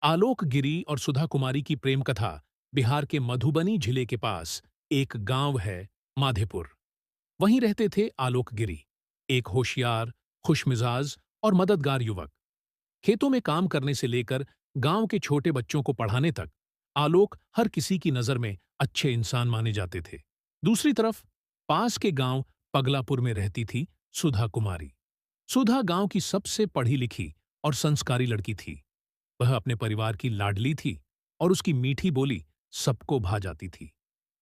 आलोक गिरी और सुधा कुमारी की प्रेम कथा बिहार के मधुबनी जिले के पास एक गांव है, माधेपुर। वहीं रहते थे आलोक गिरी, एक होशियार, खुशमिजाज और मददगार युवक। खेतों में काम करने से लेकर गांव के छोटे बच्चों को पढ़ाने तक आलोक हर किसी की नजर में अच्छे इंसान माने जाते थे। दूसरी तरफ पास के गांव पगलापुर में रहती थी सुधा कुमारी। सुधा गांव की सबसे पढ़ी लिखी और संस्कारी लड़की थी। वह अपने परिवार की लाडली थी और उसकी मीठी बोली सबको भा जाती थी।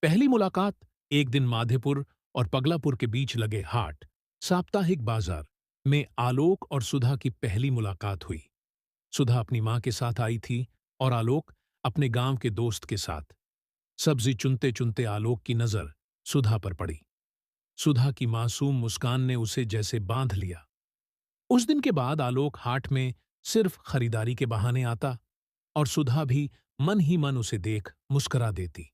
पहली मुलाकात एक दिन माधेपुर और पगलापुर के बीच लगे हाट, साप्ताहिक बाजार में आलोक और सुधा की पहली मुलाकात हुई। सुधा अपनी मां के साथ आई थी और आलोक अपने गांव के दोस्त के साथ। सब्जी चुनते चुनते आलोक की नजर सुधा पर पड़ी। सुधा की मासूम मुस्कान ने उसे जैसे बांध लिया। उस दिन के बाद आलोक हाट में सिर्फ खरीदारी के बहाने आता और सुधा भी मन ही मन उसे देख मुस्कुरा देती।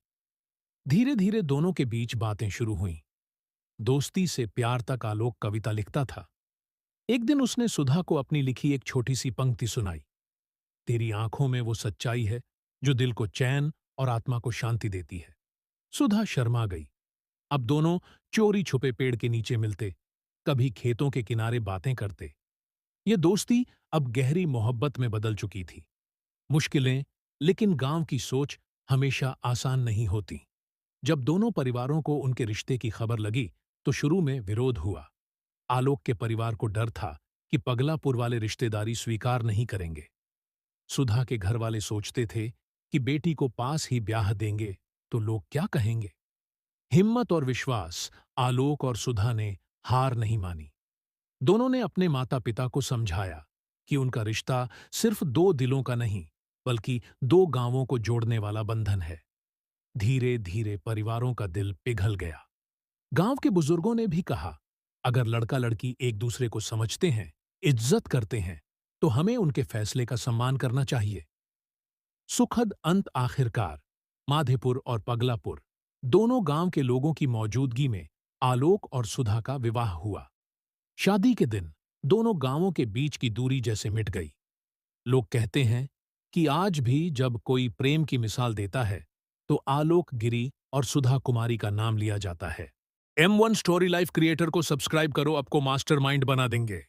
धीरे धीरे दोनों के बीच बातें शुरू हुईं। दोस्ती से प्यार तक आलोक कविता लिखता था। एक दिन उसने सुधा को अपनी लिखी एक छोटी सी पंक्ति सुनाई। तेरी आंखों में वो सच्चाई है जो दिल को चैन और आत्मा को शांति देती है। सुधा शर्मा गई। अब दोनों चोरी छुपे पेड़ के नीचे मिलते, कभी खेतों के किनारे बातें करते। ये दोस्ती अब गहरी मोहब्बत में बदल चुकी थी। मुश्किलें, लेकिन गांव की सोच हमेशा आसान नहीं होती। जब दोनों परिवारों को उनके रिश्ते की खबर लगी तो शुरू में विरोध हुआ। आलोक के परिवार को डर था कि पगलापुर वाले रिश्तेदारी स्वीकार नहीं करेंगे। सुधा के घर वाले सोचते थे कि बेटी को पास ही ब्याह देंगे तो लोग क्या कहेंगे। हिम्मत और विश्वास, आलोक और सुधा ने हार नहीं मानी। दोनों ने अपने माता पिता को समझाया कि उनका रिश्ता सिर्फ दो दिलों का नहीं, बल्कि दो गांवों को जोड़ने वाला बंधन है। धीरे धीरे परिवारों का दिल पिघल गया। गांव के बुजुर्गों ने भी कहा, अगर लड़का लड़की एक दूसरे को समझते हैं, इज्जत करते हैं, तो हमें उनके फैसले का सम्मान करना चाहिए। सुखद अंत आखिरकार माधेपुर और पगलापुर दोनों गांव के लोगों की मौजूदगी में आलोक और सुधा का विवाह हुआ। शादी के दिन दोनों गांवों के बीच की दूरी जैसे मिट गई। लोग कहते हैं कि आज भी जब कोई प्रेम की मिसाल देता है तो आलोक गिरी और सुधा कुमारी का नाम लिया जाता है। M1 स्टोरी लाइफ क्रिएटर को सब्सक्राइब करो, आपको मास्टरमाइंड बना देंगे।